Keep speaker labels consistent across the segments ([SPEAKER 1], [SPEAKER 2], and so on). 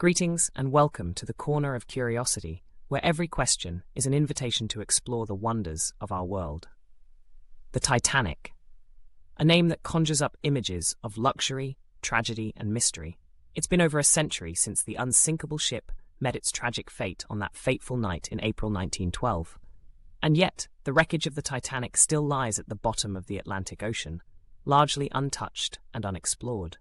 [SPEAKER 1] Greetings and welcome to the Corner of Curiosity, where every question is an invitation to explore the wonders of our world. The Titanic, a name that conjures up images of luxury, tragedy, and mystery. It's been over a century since the unsinkable ship met its tragic fate on that fateful night in April 1912. And yet, the wreckage of the Titanic still lies at the bottom of the Atlantic Ocean, largely untouched and unexplored.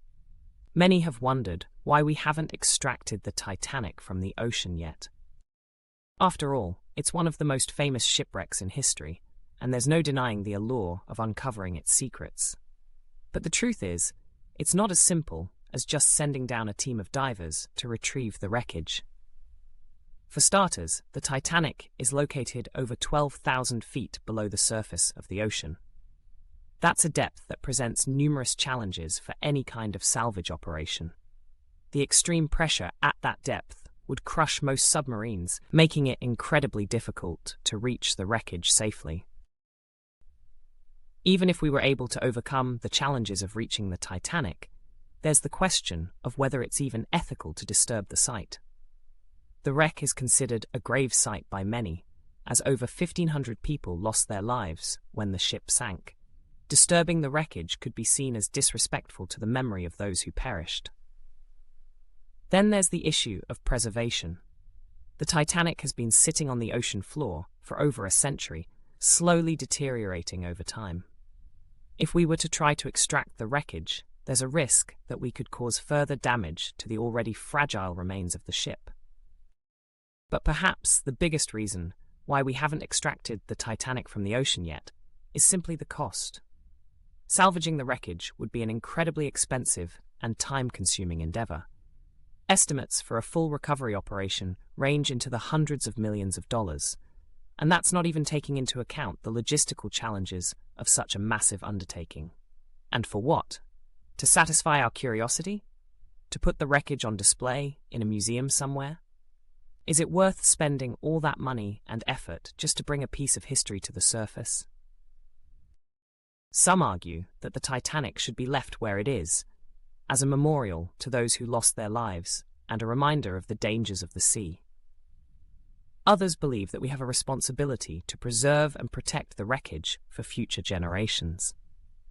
[SPEAKER 1] Many have wondered why we haven't extracted the Titanic from the ocean yet. After all, it's one of the most famous shipwrecks in history, and there's no denying the allure of uncovering its secrets. But the truth is, it's not as simple as just sending down a team of divers to retrieve the wreckage. For starters, the Titanic is located over 12,000 feet below the surface of the ocean. That's a depth that presents numerous challenges for any kind of salvage operation. The extreme pressure at that depth would crush most submarines, making it incredibly difficult to reach the wreckage safely. Even if we were able to overcome the challenges of reaching the Titanic, there's the question of whether it's even ethical to disturb the site. The wreck is considered a grave site by many, as over 1,500 people lost their lives when the ship sank. Disturbing the wreckage could be seen as disrespectful to the memory of those who perished. Then there's the issue of preservation. The Titanic has been sitting on the ocean floor for over a century, slowly deteriorating over time. If we were to try to extract the wreckage, there's a risk that we could cause further damage to the already fragile remains of the ship. But perhaps the biggest reason why we haven't extracted the Titanic from the ocean yet is simply the cost. Salvaging the wreckage would be an incredibly expensive and time-consuming endeavor. Estimates for a full recovery operation range into the hundreds of millions of dollars, and that's not even taking into account the logistical challenges of such a massive undertaking. And for what? To satisfy our curiosity? To put the wreckage on display in a museum somewhere? Is it worth spending all that money and effort just to bring a piece of history to the surface? Some argue that the Titanic should be left where it is, as a memorial to those who lost their lives and a reminder of the dangers of the sea. Others believe that we have a responsibility to preserve and protect the wreckage for future generations.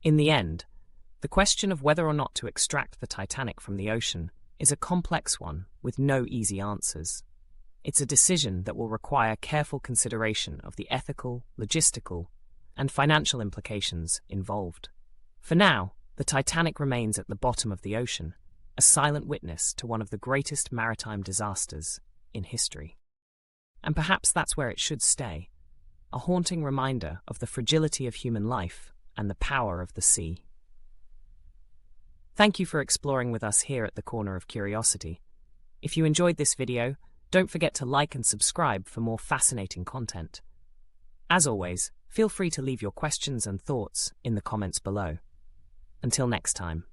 [SPEAKER 1] In the end, the question of whether or not to extract the Titanic from the ocean is a complex one with no easy answers. It's a decision that will require careful consideration of the ethical, logistical, and financial implications involved. For now, the Titanic remains at the bottom of the ocean, a silent witness to one of the greatest maritime disasters in history. And perhaps that's where it should stay, a haunting reminder of the fragility of human life and the power of the sea. Thank you for exploring with us here at the Corner of Curiosity. If you enjoyed this video, don't forget to like and subscribe for more fascinating content. As always, feel free to leave your questions and thoughts in the comments below. Until next time.